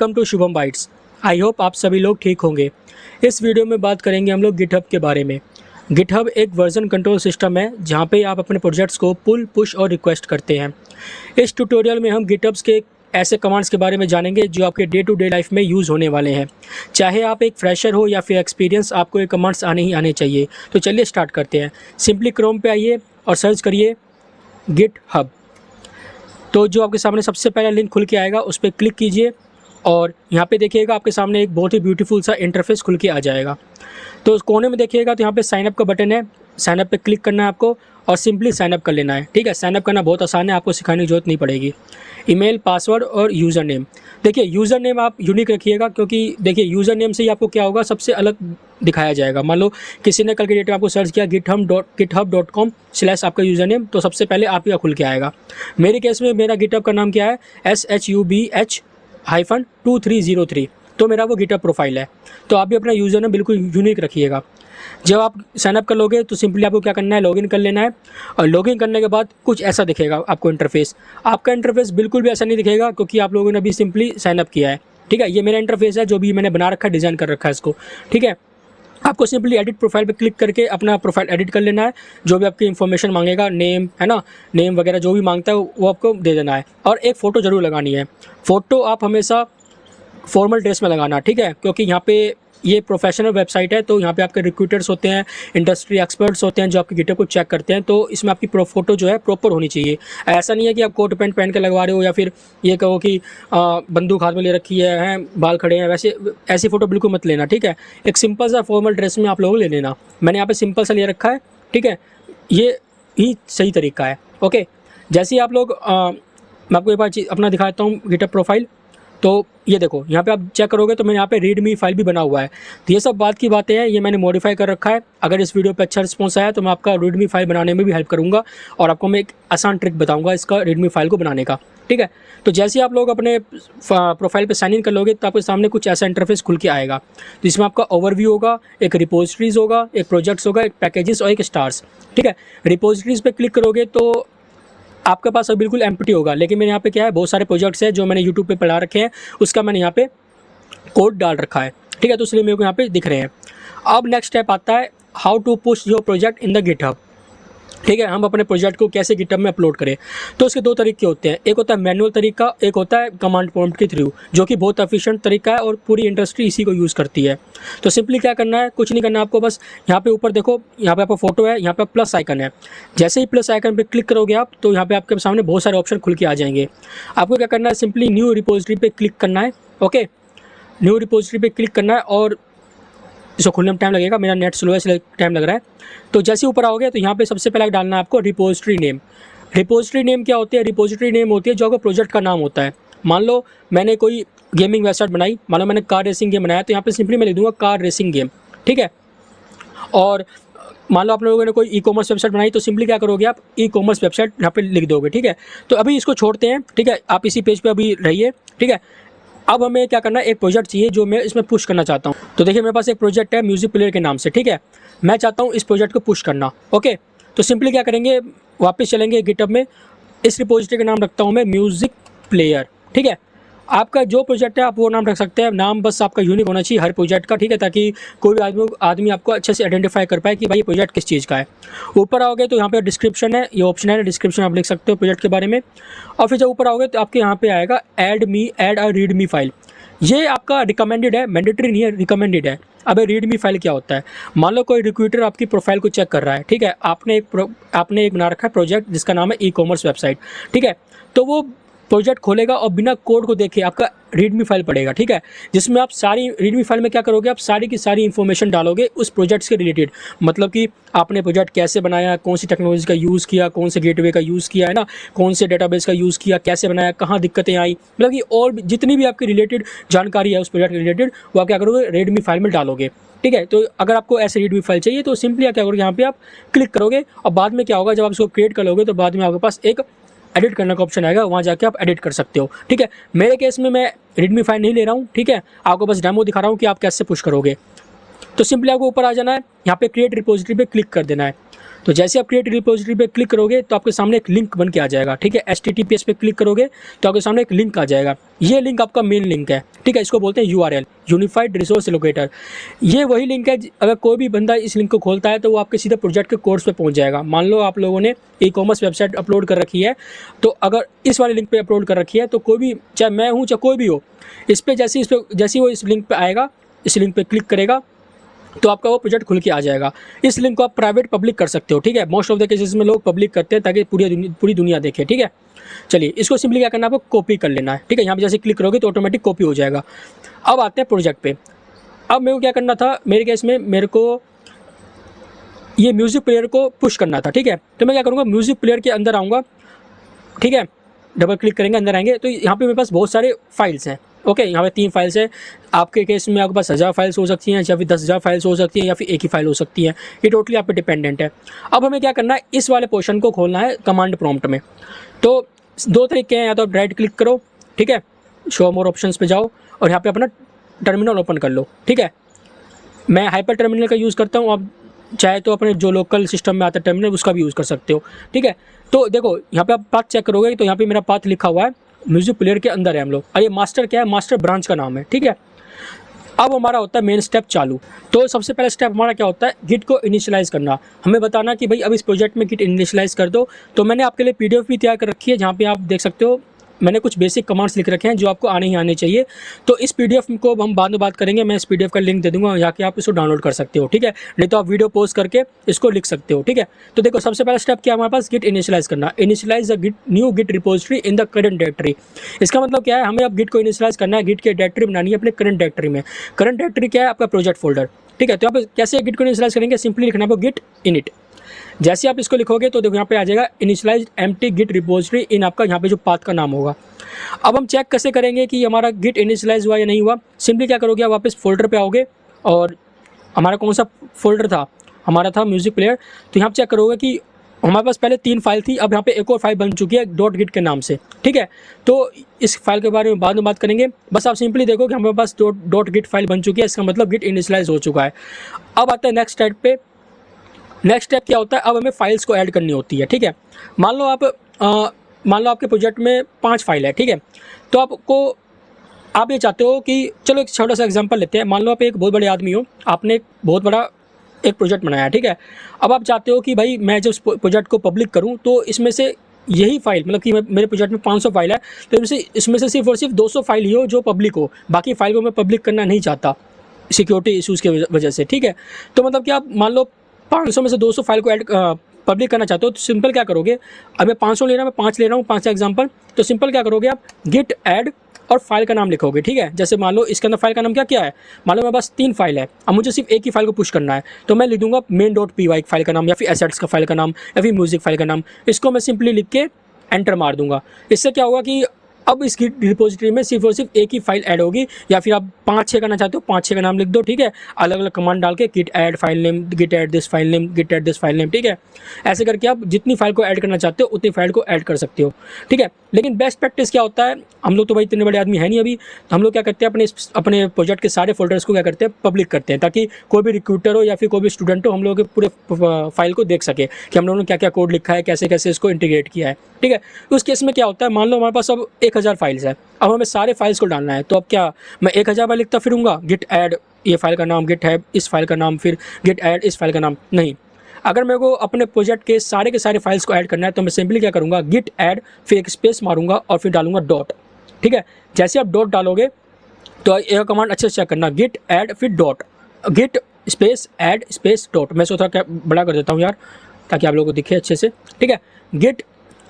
Welcome to Shubham bytes. I hope आप सभी लोग ठीक होंगे। इस वीडियो में बात करेंगे हम लोग गिटहब के बारे में। गिटहब एक वर्जन कंट्रोल सिस्टम है जहां पे आप अपने प्रोजेक्ट्स को पुल, पुश और रिक्वेस्ट करते हैं। इस ट्यूटोरियल में हम गिटहब्स के ऐसे कमांड्स के बारे में जानेंगे जो आपके डे टू डे लाइफ में यूज़ होने वाले हैं। चाहे आप एक फ्रेशर हो या फिर एक्सपीरियंस, आपको ये कमांड्स आने ही आने चाहिए। तो चलिए स्टार्ट करते हैं। सिंपली क्रोम पे आइए और सर्च करिए गिटहब। तो जो आपके सामने सबसे पहला लिंक खुल के आएगा उस पर क्लिक कीजिए और यहाँ पे देखिएगा आपके सामने एक बहुत ही ब्यूटीफुल सा इंटरफेस खुल के आ जाएगा। तो उस कोने में देखिएगा तो यहाँ पे साइनअप का बटन है। साइनअप पे क्लिक करना है आपको और सिंपली साइनअप कर लेना है। ठीक है, साइनअप करना बहुत आसान है, आपको सिखाने की जरूरत नहीं पड़ेगी। ईमेल, पासवर्ड और यूज़र नेम। देखिए यूज़र नेम आप यूनिक रखिएगा, क्योंकि देखिए यूज़र नेम से ही आपको क्या होगा, सबसे अलग दिखाया जाएगा। मान लो किसी ने कल के डेट में आपको सर्च किया github.com/ आपका यूज़र नेम, तो सबसे पहले आप ही का खुल के आएगा। मेरे केस में मेरा गिटहब का नाम क्या है, SHUBH-2303। तो मेरा वो गिटहब प्रोफाइल है। तो आप भी अपना यूज़र नेम बिल्कुल यूनिक रखिएगा। जब आप साइनअप कर लोगे तो सिंपली आपको क्या करना है, लॉगिन कर लेना है। और लॉगिन करने के बाद कुछ ऐसा दिखेगा आपको इंटरफेस। आपका इंटरफेस बिल्कुल भी ऐसा नहीं दिखेगा, क्योंकि आप लोगों ने अभी सिंपली साइनअप किया है। ठीक है, ये मेरा इंटरफेस है जो भी मैंने बना रखा है, डिज़ाइन कर रखा है इसको। ठीक है, आपको सिंपली एडिट प्रोफाइल पे क्लिक करके अपना प्रोफाइल एडिट कर लेना है। जो भी आपकी इन्फॉर्मेशन मांगेगा, नेम है ना, नेम वगैरह जो भी मांगता है वो आपको दे देना है। और एक फ़ोटो ज़रूर लगानी है। फ़ोटो आप हमेशा फॉर्मल ड्रेस में लगाना, ठीक है, क्योंकि यहाँ पे ये प्रोफेशनल वेबसाइट है। तो यहाँ पे आपके रिक्रूटर्स होते हैं, इंडस्ट्री एक्सपर्ट्स होते हैं जो आपके गिटहब को चेक करते हैं। तो इसमें आपकी फ़ोटो जो है प्रॉपर होनी चाहिए। ऐसा नहीं है कि आप कोट पैंट पहन के लगवा रहे हो या फिर ये कहो कि बंदूक हाथ में ले रखी है, बाल खड़े हैं, वैसे ऐसी फ़ोटो बिल्कुल मत लेना। ठीक है, एक सिंपल सा फॉर्मल ड्रेस में आप लोग ले लेना। मैंने यहाँ पर सिंपल सा ले रखा है। ठीक है, ये ही सही तरीका है। ओके, जैसे ही आप लोग मैं आपको एक बार अपना दिखाता हूँ गिटहब प्रोफाइल। तो ये देखो, यहाँ पे आप चेक करोगे तो मैंने यहाँ पे रीडमी फाइल भी बना हुआ है। तो ये सब बात की बातें हैं, ये मैंने मॉडिफाई कर रखा है। अगर इस वीडियो पे अच्छा रिस्पॉन्स आया तो मैं आपका रीडमी फाइल बनाने में भी हेल्प करूँगा और आपको मैं एक आसान ट्रिक बताऊँगा इसका रीडमी फाइल को बनाने का। ठीक है, तो जैसे ही आप लोग अपने प्रोफाइल पे साइन इन कर लोगे तो आपके सामने कुछ ऐसा इंटरफेस खुल के आएगा। तो इसमें आपका ओवरव्यू होगा, एक रिपोजिटरीज होगा, एक प्रोजेक्ट्स होगा, एक पैकेजेस और एक स्टार्स। ठीक है, रिपोजिटरीज पे क्लिक करोगे तो आपके पास बिल्कुल एम्प्टी होगा, लेकिन मेरे यहाँ पे क्या है, बहुत सारे प्रोजेक्ट्स हैं जो मैंने यूट्यूब पे पढ़ा रखे हैं, उसका मैंने यहाँ पे कोड डाल रखा है। ठीक है, तो इसलिए मेरे को यहाँ पे दिख रहे हैं। अब नेक्स्ट स्टेप आता है how to push your project in the GitHub. ठीक है, हम अपने प्रोजेक्ट को कैसे गिटहब में अपलोड करें। तो इसके दो तरीके होते हैं, एक होता है मैनुअल तरीका, एक होता है कमांड प्रॉम्प्ट के थ्रू, जो कि बहुत एफिशिएंट तरीका है और पूरी इंडस्ट्री इसी को यूज़ करती है। तो सिंपली क्या करना है, कुछ नहीं करना आपको, बस यहाँ पे ऊपर देखो, यहाँ पे आपका फोटो है, यहाँ पे प्लस आइकन है। जैसे ही प्लस आइकन पे क्लिक करोगे आप तो यहाँ पे आपके सामने बहुत सारे ऑप्शन खुल के आ जाएंगे। आपको क्या करना है, सिंपली न्यू रिपोजिटरी पे क्लिक करना है। ओके, न्यू रिपोजिटरी पे क्लिक करना है और इसको खुलने में टाइम लगेगा, मेरा नेट स्लो है इसलिए टाइम लग रहा है। तो जैसे ऊपर आओगे तो यहाँ पे सबसे पहले डालना है आपको रिपोजिटरी नेम। रिपोजिटरी नेम क्या होती है, रिपोजिटरी नेम होती है जो आपका प्रोजेक्ट का नाम होता है। मान लो मैंने कोई गेमिंग वेबसाइट बनाई, मान लो मैंने कार रेसिंग गेम बनाया, तो यहाँ पे सिंपली मैं लिख दूंगा कार रेसिंग गेम। ठीक है, और मान लो आप लोगों ने कोई ई कॉमर्स वेबसाइट बनाई, तो सिंपली क्या करोगे, आप ई कॉमर्स वेबसाइट यहाँ पे लिख दोगे। ठीक है, तो अभी इसको छोड़ते हैं। ठीक है, आप इसी पेज पे अभी रहिए। ठीक है, अब हमें क्या करना है, एक प्रोजेक्ट चाहिए जो मैं इसमें पुश करना चाहता हूँ। तो देखिए मेरे पास एक प्रोजेक्ट है म्यूजिक प्लेयर के नाम से। ठीक है, मैं चाहता हूँ इस प्रोजेक्ट को पुश करना। ओके, तो सिंपली क्या करेंगे, वापस चलेंगे गिटहब में। इस रिपोजिटरी का नाम रखता हूँ मैं म्यूजिक प्लेयर। ठीक है, आपका जो प्रोजेक्ट है आप वो नाम रख सकते हैं। नाम बस आपका यूनिक होना चाहिए हर प्रोजेक्ट का। ठीक है, ताकि कोई भी आदमी आपको अच्छे से आइडेंटिफाई कर पाए कि भाई ये प्रोजेक्ट किस चीज़ का है। ऊपर आओगे तो यहाँ पे डिस्क्रिप्शन है, ये ऑप्शन है, डिस्क्रिप्शन आप लिख सकते हो प्रोजेक्ट के बारे में। और फिर जब ऊपर आओगे तो आपके यहाँ पे आएगा ऐड अ रीड मी फाइल। ये आपका रिकमेंडेड है, मैंडेटरी नहीं है, रिकमेंडेड है। अब रीड मी फाइल क्या होता है, मान लो कोई रिक्रूटर आपकी प्रोफाइल को चेक कर रहा है। ठीक है, आपने एक बना रखा है प्रोजेक्ट जिसका नाम है ई कॉमर्स वेबसाइट। ठीक है, तो वो प्रोजेक्ट खोलेगा और बिना कोड को देखे आपका रीडमी फाइल पड़ेगा। ठीक है, जिसमें आप सारी रीडमी फाइल में क्या करोगे, आप सारी की सारी इन्फॉर्मेशन डालोगे उस प्रोजेक्ट के रिलेटेड। मतलब कि आपने प्रोजेक्ट कैसे बनाया, कौन सी टेक्नोलॉजी का यूज़ किया, कौन से गेटवे का यूज़ किया है ना, कौन से डेटाबेस का यूज़ किया, कैसे बनाया, कहाँ दिक्कतें आई, मतलब कि और जितनी भी आपकी रिलेटेड जानकारी है उस प्रोजेक्ट के रिलेटेड, वो आप क्या करोगे, रीडमी फाइल में डालोगे। ठीक है, तो अगर आपको ऐसे रीडमी फाइल चाहिए तो सिंपली क्या करोगे, यहाँ पे आप क्लिक करोगे और बाद में क्या होगा, जब आप इसको क्रिएट कर लोगे तो बाद में आपके पास एक एडिट करने का ऑप्शन आएगा, वहाँ जाके आप एडिट कर सकते हो। ठीक है, मेरे केस में मैं रीडमी फाइल नहीं ले रहा हूँ। ठीक है, आपको बस डेमो दिखा रहा हूँ कि आप कैसे पुश करोगे। तो सिंपली आपको ऊपर आ जाना है, यहाँ पे क्रिएट रिपोजिटरी पे क्लिक कर देना है। तो जैसे आप क्रिएट रिपोजिटरी पे क्लिक करोगे तो आपके सामने एक लिंक बन के आ जाएगा, ठीक है। HTTPS पे क्लिक करोगे तो आपके सामने एक लिंक आ जाएगा। ये लिंक आपका मेन लिंक है, ठीक है। इसको बोलते हैं URL, यूनिफाइड रिसोर्स लोकेटर। ये वही लिंक है, अगर कोई भी बंदा इस लिंक को खोलता है तो वो आपके सीधे प्रोजेक्ट के कोर्स पे पहुंच जाएगा। मान लो आप लोगों ने ई-कॉमर्स वेबसाइट अपलोड कर रखी है, तो अगर इस वाले लिंक पे अपलोड कर रखी है तो कोई भी, चाहे मैं हूँ चाहे कोई भी हो, इस पर जैसे ही वो इस लिंक पर आएगा, इस लिंक पर क्लिक करेगा तो आपका वो प्रोजेक्ट खुल के आ जाएगा। इस लिंक को आप प्राइवेट पब्लिक कर सकते हो, ठीक है। मोस्ट ऑफ द केसेस में लोग पब्लिक करते हैं ताकि पूरी दुनिया देखे, ठीक है। चलिए, इसको सिंपली क्या करना है, आपको कॉपी कर लेना है, ठीक है। यहाँ पे जैसे क्लिक करोगे तो ऑटोमेटिक कॉपी हो जाएगा। अब आते हैं प्रोजेक्ट पे। अब मेरे को क्या करना था, मेरे केस में मेरे को ये म्यूज़िक प्लेयर को पुश करना था, ठीक है। तो मैं क्या करूँगा, म्यूज़िक प्लेयर के अंदर आऊँगा, ठीक है। डबल क्लिक करेंगे, अंदर आएंगे तो यहाँ पे मेरे पास बहुत सारे फाइल्स हैं, ओके। यहाँ पे 3 फाइल्स है। आपके केस में आपके पास 1000 फाइल्स हो सकती हैं, या फिर 10,000 फाइल्स हो सकती हैं, या फिर एक ही फाइल हो सकती है। ये टोटली आप पे डिपेंडेंट है। अब हमें क्या करना है, इस वाले पोर्शन को खोलना है कमांड प्रॉम्प्ट में। तो 2 तरीके हैं, या तो आप राइट क्लिक करो, ठीक है, शो मोर ऑप्शंस पे जाओ और यहाँ पे अपना टर्मिनल ओपन कर लो, ठीक है। मैं हाइपर टर्मिनल का यूज़ करता हूँ, आप चाहे तो अपने जो लोकल सिस्टम में आता है टर्मिनल उसका भी यूज़ कर सकते हो, ठीक है। तो देखो यहाँ पे आप पाथ चेक करोगे तो यहाँ पे मेरा पाथ लिखा हुआ है, म्यूजिक प्लेयर के अंदर है हम लोग। और ये मास्टर क्या है, मास्टर ब्रांच का नाम है, ठीक है। अब हमारा होता है मेन स्टेप चालू। तो सबसे पहला स्टेप हमारा क्या होता है, गिट को इनिशियलाइज़ करना। हमें बताना कि भाई अब इस प्रोजेक्ट में गिट इनिशियलाइज़ कर दो। तो मैंने आपके लिए PDF भी तैयार कर रखी है, जहाँ पे आप देख सकते हो मैंने कुछ बेसिक कमांड्स लिख रखे हैं जो आपको आने ही आने चाहिए। तो इस PDF को हम बाद में बात करेंगे, मैं इस PDF का लिंक दे दूंगा, यहाँ के आप इसको डाउनलोड कर सकते हो, ठीक है। नहीं तो आप वीडियो पॉज करके इसको लिख सकते हो, ठीक है। तो देखो, सबसे पहला स्टेप क्या है हमारे पास, गिट इनिशियलाइज़ करना। Initialise the new git repository in the current directory. इसका मतलब क्या है, हमें अब गिट को इनिशियलाइज़ करना है, गिट की डायरेक्टरी बनानी है अपने करंट डायरेक्टरी में। करंट डायरेक्टरी क्या है, आपका प्रोजेक्ट फोल्डर, ठीक है। तो आप कैसे गिट को इनिशियलाइज़ करेंगे, सिंपली लिखना है गिट इनिट। जैसे आप इसको लिखोगे तो देखो यहाँ पे आ जाएगा इनिशियलाइज्ड एम्प्टी गिट रिपोजिटरी इन, आपका यहाँ पे जो पाथ का नाम होगा। अब हम चेक कैसे करेंगे कि हमारा गिट इनिशियलाइज हुआ या नहीं हुआ। सिंपली क्या करोगे, आप वापस फोल्डर पे आओगे और हमारा कौन सा फोल्डर था, हमारा था म्यूजिक प्लेयर। तो यहाँ चेक करोगे कि हमारे पास पहले 3 फाइल थी, अब यहाँ पे एक और फाइल बन चुकी है .git के नाम से, ठीक है। तो इस फाइल के बारे में बाद में बात करेंगे। बस आप सिंपली देखो कि हमारे पास .git फाइल बन चुकी है, इसका मतलब गिट इनिशियलाइज हो चुका है। अब आता है नेक्स्ट स्टेप पे। नेक्स्ट स्टेप क्या होता है, अब हमें फाइल्स को ऐड करनी होती है, ठीक है। मान लो आपके प्रोजेक्ट में 5 फाइल है, ठीक है। तो आप ये चाहते हो कि, चलो एक छोटा सा एग्जांपल लेते हैं। मान लो आप एक बहुत बड़े आदमी हो, आपने एक बहुत बड़ा एक प्रोजेक्ट बनाया है, ठीक है। अब आप चाहते हो कि भाई मैं जब प्रोजेक्ट को पब्लिक करूं तो इसमें से यही फाइल, मतलब कि मेरे प्रोजेक्ट में 500 फाइल है, तो इसमें से सिर्फ और सिर्फ 200 फाइल ही हो जो पब्लिक हो, बाकी फाइल को मैं पब्लिक करना नहीं चाहता सिक्योरिटी इशूज़ की वजह से, ठीक है। तो मतलब कि आप मान लो 500 में से 200 फाइल को ऐड पब्लिक करना चाहते हो, तो सिंपल क्या करोगे, अब मैं 500 ले रहा हूँ, मैं 5 ले रहा हूँ, 5 एग्जांपल। तो सिंपल क्या करोगे, आप गिट ऐड और फाइल का नाम लिखोगे, ठीक है। जैसे मान लो इसके अंदर फाइल का नाम क्या है, मान लो मेरे पास 3 फाइल है, अब मुझे सिर्फ एक ही फाइल को पुश करना है, तो मैं लिख दूंगा main.py फाइल का नाम, या फिर एसेट्स का फाइल का नाम, या फिर म्यूजिक फाइल का नाम। इसको मैं सिंपली लिख के एंटर मार दूंगा। इससे क्या होगा कि अब इस गिट रिपोजिटरी में सिर्फ और सिर्फ एक ही फाइल ऐड होगी, या फिर आप 5-6 करना चाहते हो 5-6 का नाम लिख दो, ठीक है। अलग अलग कमांड डाल के git add file name, git add this file name, git add this file name, ठीक है। ऐसे करके आप जितनी फाइल को ऐड करना चाहते हो उतनी फाइल को ऐड कर सकते हो, ठीक है। लेकिन बेस्ट प्रैक्टिस क्या होता है, हम लोग तो भाई इतने बड़े आदमी है नहीं अभी, तो हम लोग क्या करते हैं, अपने प्रोजेक्ट के सारे फोल्डर्स को क्या करते हैं, पब्लिक करते हैं, ताकि कोई भी रिक्रूटर हो या फिर कोई भी स्टूडेंट हो, हम लोग पूरे फाइल को देख सके कि हम लोगों ने क्या क्या कोड लिखा है, कैसे कैसे इसको इंटीग्रेट किया है, ठीक है। उस केस में क्या होता है, मान लो हमारे पास अब 1000 फाइल्स है, अब हमें सारे फाइल्स को डालना है। तो अब क्या मैं 1000 बार लिखता फिरूंगा, गिट ऐड ये फाइल का नाम, गिट हैब इस फाइल का नाम, फिर गिट ऐड इस फाइल का नाम, नहीं। अगर मेरे को अपने प्रोजेक्ट के सारे फाइल्स को ऐड करना है तो मैं सिंपली क्या करूँगा, गिट ऐड, फिर एक स्पेस मारूंगा और फिर डालूंगा डॉट, ठीक है। जैसे आप डॉट डालोगे तो एक कमांड अच्छे से चेक करना, गिट ऐड फिर dot, git space add space dot. मैं सोचा क्या बड़ा कर देता हूँ यार, ताकि आप लोगों को दिखे अच्छे से, ठीक है। गिट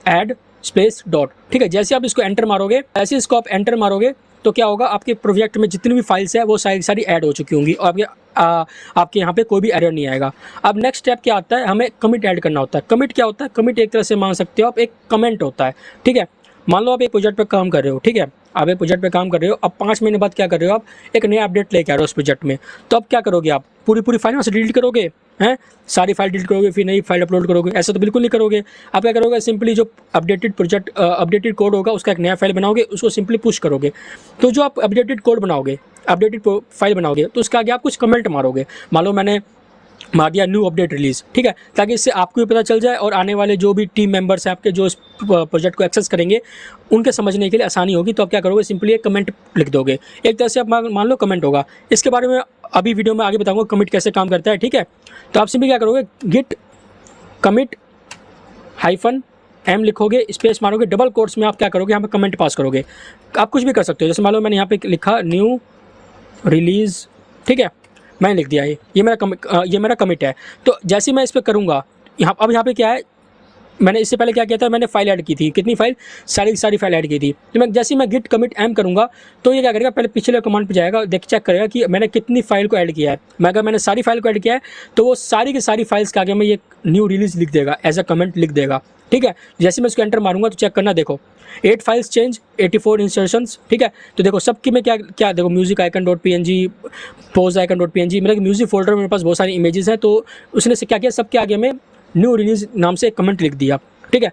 ऐड स्पेस डॉट, ठीक है। जैसे आप इसको एंटर मारोगे, ऐसे इसको आप एंटर मारोगे तो क्या होगा, आपके प्रोजेक्ट में जितनी भी फाइल्स है वो सारी ऐड हो चुकी होंगी और आपके यहाँ पे कोई भी एरर नहीं आएगा। अब नेक्स्ट स्टेप क्या आता है, हमें कमिट ऐड करना होता है। कमिट क्या होता है, कमिट एक तरह से मान सकते हो आप एक कमेंट होता है, ठीक है। मान लो आप एक प्रोजेक्ट पे काम कर रहे हो, ठीक है, आप एक प्रोजेक्ट पे काम कर रहे हो, अब 5 महीने बाद क्या कर रहे हो, आप एक नया अपडेट लेके आ रहे हो उस प्रोजेक्ट में। तो अब क्या करोगे, आप पूरी फाइल वहाँ से डिलीट करोगे, हैं, सारी फाइल डिलीट करोगे, फिर नई फाइल अपलोड करोगे, ऐसा तो बिल्कुल नहीं करोगे। आप क्या करोगे, सिंपली जो अपडेटेड कोड होगा उसका एक नया फाइल बनाओगे, उसको सिंपली पुश करोगे। तो जो आप अपडेटेड कोड बनाओगे, अपडेटेड फाइल बनाओगे, तो उसके आगे आप कुछ कमेंट मारोगे। मान लो मैंने मार दिया न्यू अपडेट रिलीज़, ठीक है, ताकि इससे आपको भी पता चल जाए और आने वाले जो भी टीम मेंबर्स हैं आपके जो इस प्रोजेक्ट को एक्सेस करेंगे उनके समझने के लिए आसानी होगी। तो आप क्या करोगे, सिंपली एक कमेंट लिख दोगे, एक तरह से आप मान लो कमेंट होगा। इसके बारे में अभी वीडियो में आगे बताऊँगा कमिट कैसे काम करता है, ठीक है। तो आप सिंपली क्या करोगे, गिट कमिट -m लिखोगे, स्पेस मारोगे, डबल कोट्स में आप क्या करोगे, यहाँ पे कमेंट पास करोगे। आप कुछ भी कर सकते हो, जैसे मान लो मैंने यहाँ पे लिखा न्यू रिलीज़, ठीक है, मैंने लिख दिया ये मेरा कमिट है। तो जैसे ही मैं इस पर करूँगा, यहाँ पे क्या है, मैंने इससे पहले क्या किया था, मैंने फाइल ऐड की थी, कितनी फाइल, सारी की सारी फाइल ऐड की थी। तो मैं जैसे ही मैं गिट कमिट m करूँगा तो ये क्या करेगा, पहले पिछले कमांड पे जाएगा, चेक करेगा कि मैंने कितनी फाइल को ऐड किया है। अगर मैंने सारी फाइल को ऐड किया है तो वो सारी की सारी फाइल्स के आगे में ये न्यू रिलीज़ लिख देगा, एज अ कमेंट लिख देगा, ठीक है। जैसे मैं इसको एंटर मारूंगा तो चेक करना, देखो 8 फाइल्स चेंज, 84 इंसर्शंस, ठीक है। तो देखो सबकी में क्या देखो, music icon .png, pose icon .png, मतलब म्यूजिक फोल्डर में मेरे पास बहुत सारी इमेजेस हैं। तो उसने से क्या किया, सबके आगे में न्यू रिलीज़ नाम से एक कमेंट लिख दिया, ठीक है।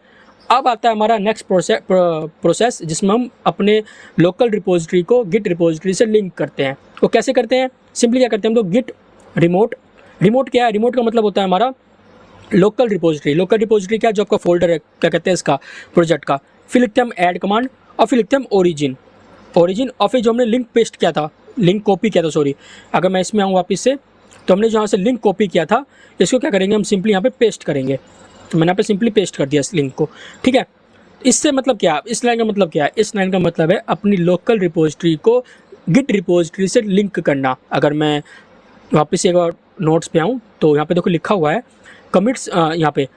अब आता है हमारा नेक्स्ट प्रोसेस जिसमें हम अपने लोकल रिपोजिटरी को गिट रिपोजिटरी से लिंक करते हैं। वो कैसे करते हैं, सिंपली क्या करते हैं हम लोग, गिट रिमोट क्या है, रिमोट का मतलब होता है हमारा लोकल रिपोजिटरी क्या है, जो आपका फोल्डर है, क्या कहते हैं इसका, प्रोजेक्ट का। फिर लिखते हैं हम ऐड कमांड और फिर लिखते हैं हम ओरिजिन और फिर जो हमने लिंक पेस्ट किया था, लिंक कॉपी किया था, सॉरी, अगर मैं इसमें आऊँ वापस से, तो हमने जहाँ से लिंक कॉपी किया था इसको क्या करेंगे, हम सिंपली यहाँ पे पेस्ट करेंगे। तो मैंने यहाँ पे सिंपली पेस्ट कर दिया इस लिंक को, ठीक है। इससे मतलब क्या है, इस लाइन का मतलब क्या है, इस लाइन का मतलब है अपनी लोकल रिपोजिटरी को गिट रिपोजिटरी से लिंक करना। अगर मैं वापस एक बार नोट्स पे आऊँ तो यहाँ पे देखो लिखा हुआ है कमिट्स, यहाँ पे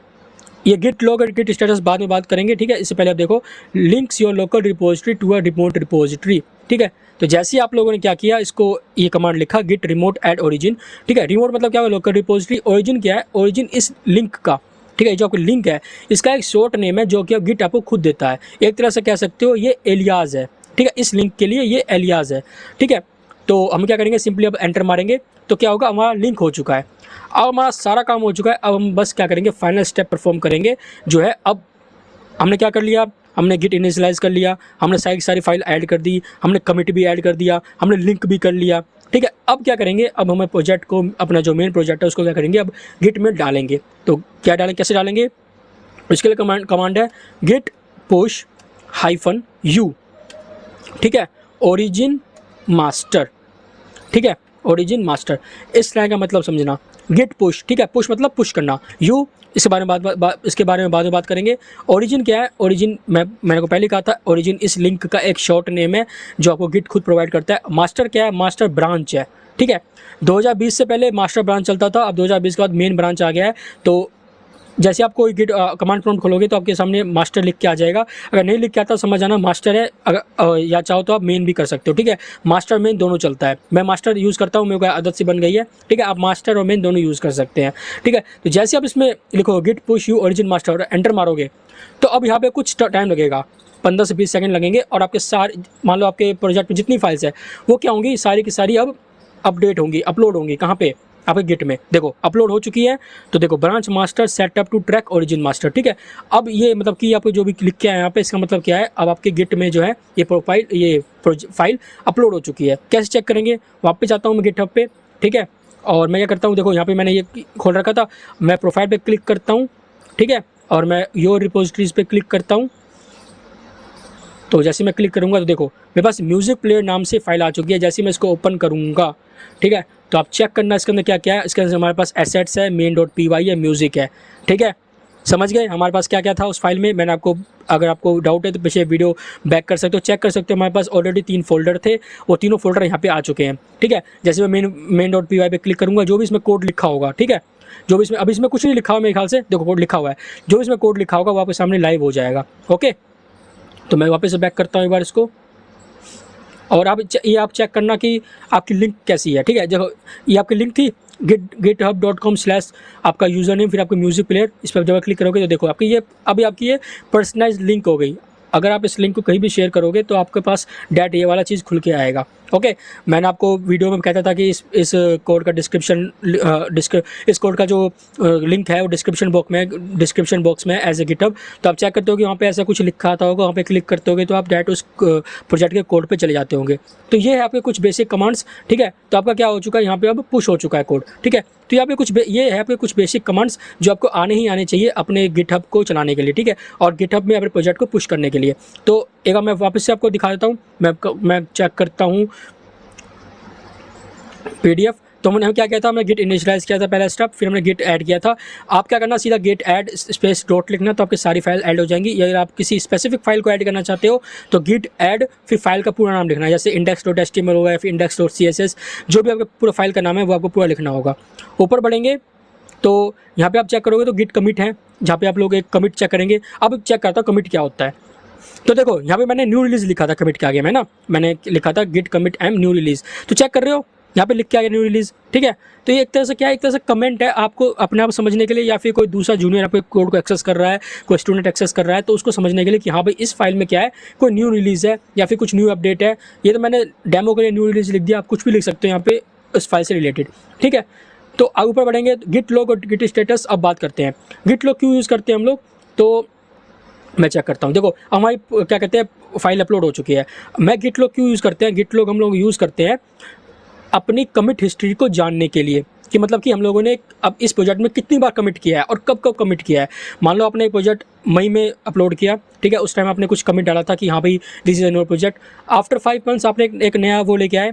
ये गिट लॉग और गिट स्टेटस बाद में बात करेंगे, ठीक है। इससे पहले आप देखो links your local repository to a remote repository, ठीक है। तो जैसे ही आप लोगों ने क्या किया, इसको ये कमांड लिखा गिट रिमोट ऐड ओरिजिन, ठीक है। रिमोट मतलब क्या है, लोकल रिपोजिटरी, ओरिजिन क्या है, ओरिजिन इस लिंक का, ठीक है। जो आपका लिंक है इसका एक शॉर्ट नेम है जो कि अब गिट आपको खुद देता है। एक तरह से कह सकते हो ये एलियाज है, ठीक है। इस लिंक के लिए ये एलियाज है, ठीक है। तो हम क्या करेंगे, सिंपली अब एंटर मारेंगे तो क्या होगा, हमारा लिंक हो चुका है। अब हमारा सारा काम हो चुका है। अब हम बस क्या करेंगे, फाइनल स्टेप परफॉर्म करेंगे, जो है अब हमने क्या कर लिया, हमने गिट इनिशियलाइज कर लिया, हमने सारी फाइल ऐड कर दी, हमने कमिट भी ऐड कर दिया, हमने लिंक भी कर लिया, ठीक है। अब क्या करेंगे, अब हमें प्रोजेक्ट को, अपना जो मेन प्रोजेक्ट है उसको क्या करेंगे, अब गिट में डालेंगे। तो क्या डालेंगे, कैसे डालेंगे, उसके लिए कमांड है गिट पुश -u, ठीक है, ओरिजिन मास्टर, ठीक है, ओरिजिन मास्टर। इस लाइन का मतलब समझना, गिट पुश, ठीक है, पुश मतलब पुश करना, यू इसके बारे में बाद में बात करेंगे। ओरिजिन क्या है, ओरिजिन मैंने को पहले कहा था, ओरिजिन इस लिंक का एक शॉर्ट नेम है जो आपको गिट खुद प्रोवाइड करता है। मास्टर क्या है, मास्टर ब्रांच है, ठीक है। 2020 से पहले मास्टर ब्रांच चलता था, अब 2020 के बाद मेन ब्रांच आ गया है। तो जैसे आप कोई गिट कमांड प्रॉम्प्ट खोलोगे तो आपके सामने मास्टर लिख के आ जाएगा। अगर नहीं लिख के आता समझ आना मास्टर है, अगर या चाहो तो आप मेन भी कर सकते हो, ठीक है। मास्टर मेन दोनों चलता है। मैं मास्टर यूज़ करता हूँ, मेरे को आदत सी बन गई है, ठीक है। आप मास्टर और मेन दोनों यूज़ कर सकते हैं, ठीक है। तो जैसे आप इसमें लिखो git push U origin master और एंटर मारोगे तो अब यहाँ पे कुछ टाइम लगेगा, 15 से 20 सेकंड लगेंगे और आपके सारे, मान लो आपके प्रोजेक्ट में जितनी फाइल्स है वो क्या होंगी, सारी की सारी अब अपडेट होंगी, अपलोड होंगी। कहाँ पे, आपके गिट में देखो अपलोड हो चुकी है। तो देखो branch master setup to track origin master, ठीक है। अब ये मतलब कि आपको जो भी लिख के आया यहाँ पे, इसका मतलब क्या है, अब आपके गिट में जो है ये फाइल अपलोड हो चुकी है। कैसे चेक करेंगे, वापस आता हूँ मैं गिटहब पे, ठीक है। और मैं क्या करता हूँ, देखो यहाँ पे मैंने ये खोल रखा था, मैं प्रोफाइल पे क्लिक करता हूँ, ठीक है, और मैं योर रिपोजिटरीज पे क्लिक करता हूँ। तो जैसे मैं क्लिक करूँगा तो देखो मेरे पास म्यूज़िक प्लेयर नाम से फाइल आ चुकी है। जैसे मैं इसको ओपन करूँगा, ठीक है, तो आप चेक करना इसके अंदर क्या क्या है। इसके अंदर हमारे पास एसेट्स है, main.py है, म्यूज़िक है, ठीक है। समझ गए हमारे पास क्या क्या था उस फाइल में। मैंने आपको, अगर आपको डाउट है तो पीछे वीडियो बैक कर सकते हो, चेक कर सकते हो। हमारे पास ऑलरेडी 3 फोल्डर थे, वो तीनों फोल्डर यहाँ पे आ चुके हैं, ठीक है। जैसे मैं main.py पे क्लिक करूँगा, जो भी इसमें कोड लिखा होगा, ठीक है, जो भी इसमें, अभी इसमें कुछ नहीं लिखा हुआ मेरे ख्याल से, देखो कोड लिखा हुआ है, जो भी इसमें कोड लिखा होगा वो आपके सामने लाइव हो जाएगा, ओके। तो मैं वापस से बैक करता हूँ एक बार इसको, और आप चेक करना कि आपकी लिंक कैसी है, ठीक है। देखो ये आपकी लिंक थी github.com/ आपका यूज़र नेम, फिर आपका म्यूज़िक प्लेयर। इस पर जब क्लिक करोगे तो देखो आपकी ये अभी आपकी ये पर्सनलाइज लिंक हो गई। अगर आप इस लिंक को कहीं भी शेयर करोगे तो आपके पास डैट ये वाला चीज़ खुल के आएगा, ओके, मैंने आपको वीडियो में कहता था कि इस कोड का इस कोड का जो लिंक है वो डिस्क्रिप्शन बॉक्स में एज ए गिटहब। तो आप चेक करते हो कि वहाँ पे ऐसा कुछ लिखा आता होगा, वहाँ पे क्लिक करते होगे तो आप डायरेक्ट उस प्रोजेक्ट के कोड पे चले जाते होंगे। तो ये है आपके कुछ बेसिक कमांड्स, ठीक है। तो आपका क्या हो चुका है, यहाँ पे अब पुश हो चुका है कोड, ठीक है। तो यहाँ पे ये है आपके कुछ बेसिक कमांड्स जो आपको आने ही आने चाहिए अपने गिटहब को चलाने के लिए, ठीक है, और गिटहब में अपने प्रोजेक्ट को पुश करने के लिए। तो एक बार मैं वापस से आपको दिखा देता हूँ, मैं चेक करता हूँ PDF। तो हमने क्या किया था, हमने गिट इनिशियलाइज किया था पहला स्टेप, फिर हमने गिट ऐड किया था। आप क्या करना, सीधा गिट ऐड स्पेस डॉट लिखना, तो आपकी सारी फाइल ऐड हो जाएंगी। या अगर आप किसी स्पेसिफिक फाइल को ऐड करना चाहते हो तो गिट ऐड फिर फाइल का पूरा नाम लिखना है, जैसे index.html होगा या फिर index.css, जो भी आपका पूरा फाइल का नाम है वो आपको पूरा लिखना होगा। ऊपर बढ़ेंगे तो यहाँ पे आप चेक करोगे तो गिट कमिट है, जहाँ पे आप लोग एक कमिट चेक करेंगे। अब चेक करता हूँ कमिट क्या होता है। तो देखो यहाँ पे मैंने न्यू रिलीज लिखा था कमिट के आगे में ना, मैंने लिखा था git commit M new release. तो चेक कर रहे हो यहाँ पे लिख के आ गया न्यू रिलीज, ठीक है। तो ये एक तरह से क्या है, एक तरह से कमेंट है आपको अपने आप समझने के लिए, या फिर कोई दूसरा जूनियर आपके कोड को एक्सेस कर रहा है, कोई स्टूडेंट एक्सेस कर रहा है, तो उसको समझने के लिए कि हाँ भाई इस फाइल में क्या है, कोई न्यू रिलीज है या फिर कुछ न्यू अपडेट है। ये तो मैंने डेमो के लिए न्यू रिलीज लिख दिया, आप कुछ भी लिख सकते हो यहाँ पे उस फाइल से रिलेटेड, ठीक है। तो आगे ऊपर बढ़ेंगे, गिट लॉग और गिट स्टेटस अब बात करते हैं। गिट लॉग क्यों यूज़ करते हैं हम लोग, तो मैं चेक करता हूँ। देखो हमारी क्या कहते हैं फाइल अपलोड हो चुकी है। मैं गिट लॉग क्यों यूज़ करते हैं, गिट लॉग हम लोग यूज़ करते हैं अपनी कमिट हिस्ट्री को जानने के लिए, कि मतलब कि हम लोगों ने अब इस प्रोजेक्ट में कितनी बार कमिट किया है और कब कब कमिट किया है। मान लो आपने एक प्रोजेक्ट मई में अपलोड किया, ठीक है, उस टाइम आपने कुछ कमिट डाला था कि हाँ भाई this is a new project. After 5 months आपने एक नया वो लेके आए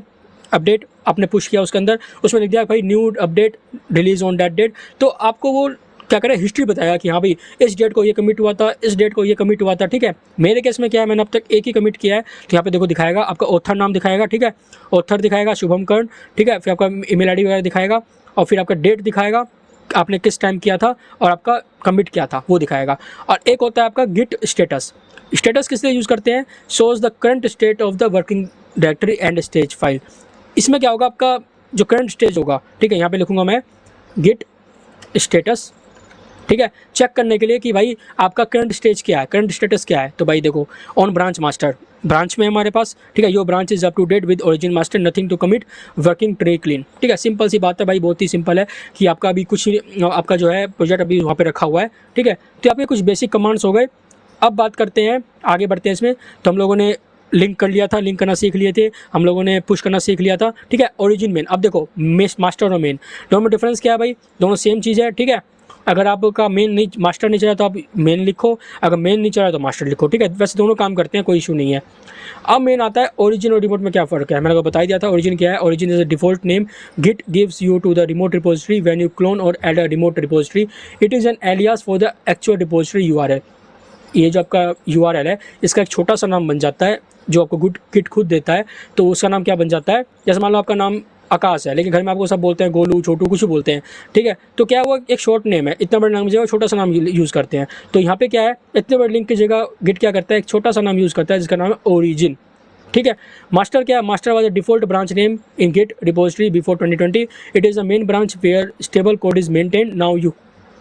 अपडेट, आपने पुश किया उसके अंदर, उसमें लिख दिया भाई new update release on that date. तो आपको वो क्या करें, हिस्ट्री बताया कि हाँ भाई इस डेट को ये कमिट हुआ था, इस डेट को ये कमिट हुआ था, ठीक है। मेरे केस में क्या है, मैंने अब तक एक ही कमिट किया है। तो यहाँ पे देखो दिखाएगा आपका ऑथर नाम दिखाएगा, ठीक है, ऑथर दिखाएगा शुभम कर्ण, ठीक है, फिर आपका ईमेल आईडी वगैरह दिखाएगा और फिर आपका डेट दिखाएगा, आपने किस टाइम किया था और आपका कमिट क्या था वो दिखाएगा। और एक होता है आपका गिट स्टेटस। स्टेटस किस लिए यूज़ करते हैं, shows the current state of the working directory and stage file. इसमें क्या होगा, आपका जो करंट स्टेज होगा, ठीक है, यहाँ पे लिखूंगा मैं गिट स्टेटस, ठीक है, चेक करने के लिए कि भाई आपका करंट स्टेज क्या है, करंट स्टेटस क्या है। तो भाई देखो ऑन ब्रांच मास्टर, ब्रांच में हमारे पास, ठीक है, your branch is up to date with origin master, nothing to commit, working tree clean, ठीक है। सिंपल सी बात है भाई, बहुत ही सिंपल है कि आपका अभी कुछ आपका जो है प्रोजेक्ट अभी वहाँ पे रखा हुआ है, ठीक है। तो यहाँ पे कुछ बेसिक कमांड्स हो गए। अब बात करते हैं, आगे बढ़ते हैं इसमें। तो हम लोगों ने लिंक कर लिया था, लिंक करना सीख लिए थे, हम लोगों ने पुश करना सीख लिया था, ठीक है। ओरिजिन मेन, अब देखो मास्टर और मेन दोनों में डिफरेंस क्या है भाई, दोनों सेम चीज़ है, ठीक है। अगर आपका मेन नहीं, मास्टर नहीं चला तो आप मेन लिखो, अगर मेन नहीं चला तो मास्टर लिखो, ठीक है। वैसे दोनों काम करते हैं, कोई इशू नहीं है। अब मेन आता है ओरिजिन और रिमोट में क्या फ़र्क है, मैंने आपको बता दिया था। ओरिजिन क्या है, origin is a default name Git gives you to the remote repository when you clone or add a remote repository, it is an alias for the actual repository URL। ये जो आपका URL है इसका एक छोटा सा नाम बन जाता है जो आपको गिट खुद देता है। तो उसका नाम क्या बन जाता है, जैसे मान लो आपका नाम आकाश है, लेकिन घर में आपको सब बोलते हैं गोलू, छोटू, कुछ बोलते हैं, ठीक है। तो क्या वो एक शॉर्ट नेम है, इतना बड़ा नाम की जगह छोटा सा नाम यूज़ करते हैं। तो यहाँ पे क्या है, इतने बड़े लिंक की जगह गिट क्या करता है, एक छोटा सा नाम यूज़ करता है जिसका नाम है ओरिजिन, ठीक है। मास्टर क्या है, master was a default branch name in git repository before 2020, it is a main branch where stable code is maintained.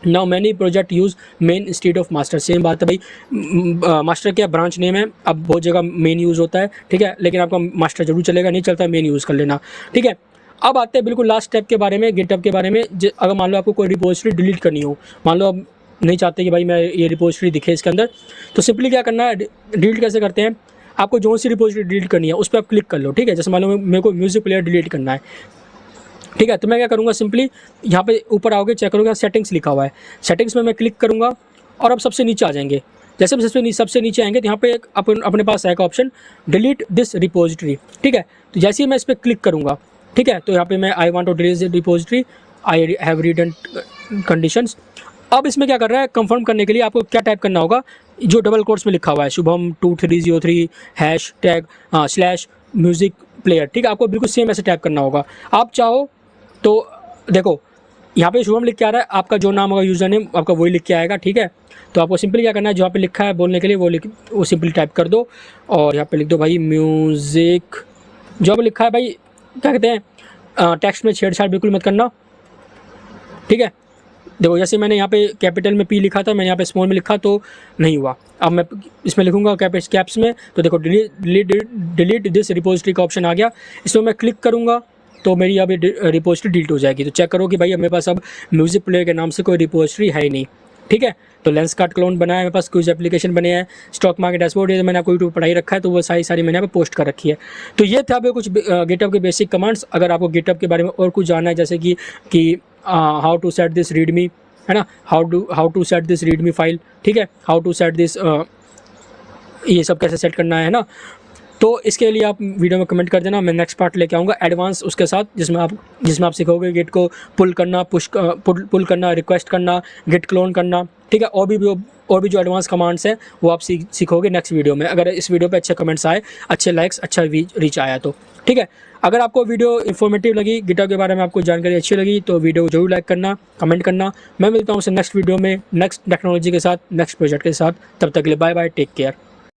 Now many project use main instead of master. Same बात है भाई, master क्या branch name है, अब बहुत जगह main use होता है, ठीक है, लेकिन आपका मास्टर जरूर चलेगा, नहीं चलता मेन यूज़ कर लेना, ठीक है। अब आते हैं बिल्कुल लास्ट स्टेप के बारे में, गिटहब के बारे में। अगर मान लो आपको कोई रिपोजिटरी डिलीट करनी हो, मान लो आप नहीं चाहते कि भाई मैं ये रिपोजिटरी दिखे इसके अंदर, तो सिंपली क्या करना है, डिलीट कैसे करते हैं, आपको जो सी रिपोजिटरी डिलीट करनी है उस पर आप क्लिक कर लो, ठीक है। जैसे मान लो मेरे को म्यूजिक प्लेयर डिलीट करना है, ठीक है, तो मैं क्या करूँगा, सिंपली यहाँ पे ऊपर आओगे, चेक करूँगा सेटिंग्स लिखा हुआ है, सेटिंग्स में मैं क्लिक करूँगा और अब सबसे नीचे आ जाएंगे। जैसे हम सबसे नीचे आएंगे तो यहाँ पे एक अपने पास आएगा ऑप्शन डिलीट दिस रिपोजिटरी, ठीक है। तो जैसे ही मैं इस पर क्लिक करूँगा, ठीक है, तो यहाँ पे मैं I want to delete this repository, I have read and conditions. अब इसमें क्या कर रहा है, कंफर्म करने के लिए आपको क्या टाइप करना होगा, जो डबल कोट्स में लिखा हुआ है शुभम 2303 #/ म्यूजिक प्लेयर, ठीक है, आपको बिल्कुल सेम ऐसे टाइप करना होगा। आप चाहो तो देखो यहाँ पे शुभम लिख के आ रहा है, आपका जो नाम होगा यूज़र नेम आपका वही लिख के आएगा, ठीक है। तो आपको सिंपली क्या करना है, जहाँ पे लिखा है बोलने के लिए वो सिंपली टाइप कर दो और यहाँ पे लिख दो भाई म्यूज़िक, जो पे लिखा है भाई क्या कहते हैं, टेक्स्ट में छेड़छाड़ बिल्कुल मत करना, ठीक है। देखो जैसे मैंने यहाँ पे कैपिटल में P लिखा था, मैंने यहाँ पे स्मॉल में लिखा तो नहीं हुआ। अब मैं इसमें लिखूंगा कैप्स में, तो देखो डिलीट दिस रिपोजिटरी का ऑप्शन आ गया। इसमें मैं क्लिक करूँगा तो मेरी अब रिपोजिटरी डिलीट हो जाएगी। तो चेक करो कि भाई अब मेरे पास अब म्यूजिक प्लेयर के नाम से कोई रिपोजिटरी है ही नहीं। ठीक है, तो लेंसकार्ट क्लोन बनाया है मेरे पास, कुछ एप्लीकेशन बने हैं, स्टॉक मार्केट डैशबोर्ड ये मैंने आपको यूट्यूब पढ़ाई रखा है, तो वो सारी मैंने यहाँ पे पोस्ट कर रखी है। तो ये थे आपके कुछ गिटहब के बेसिक कमांड्स। अगर आपको गिटहब के बारे में और कुछ जानना है, जैसे कि how to set this readme, है ना, how to set this readme file, ठीक है, हाउ टू सेट दिस, ये सब कैसे सेट करना है ना, तो इसके लिए आप वीडियो में कमेंट कर देना। मैं नेक्स्ट पार्ट लेके आऊँगा एडवांस उसके साथ, जिसमें आप सीखोगे गिट को पुल करना, पुल करना, रिक्वेस्ट करना, गिट क्लोन करना, ठीक है, और भी जो एडवांस कमांड्स हैं वो आप सीखोगे नेक्स्ट वीडियो में, अगर इस वीडियो पे अच्छे कमेंट्स आए, अच्छे लाइक्स, अच्छा रीच आया तो। ठीक है, अगर आपको वीडियो इन्फॉर्मेटिव लगी, गिटहब के बारे में आपको जानकारी अच्छी लगी, तो वीडियो को जरूर लाइक करना, कमेंट करना। मैं मिलता हूँ नेक्स्ट वीडियो में, नेक्स्ट टेक्नोलॉजी के साथ, नेक्स्ट प्रोजेक्ट के साथ। तब तक के लिए बाय बाय, टेक केयर।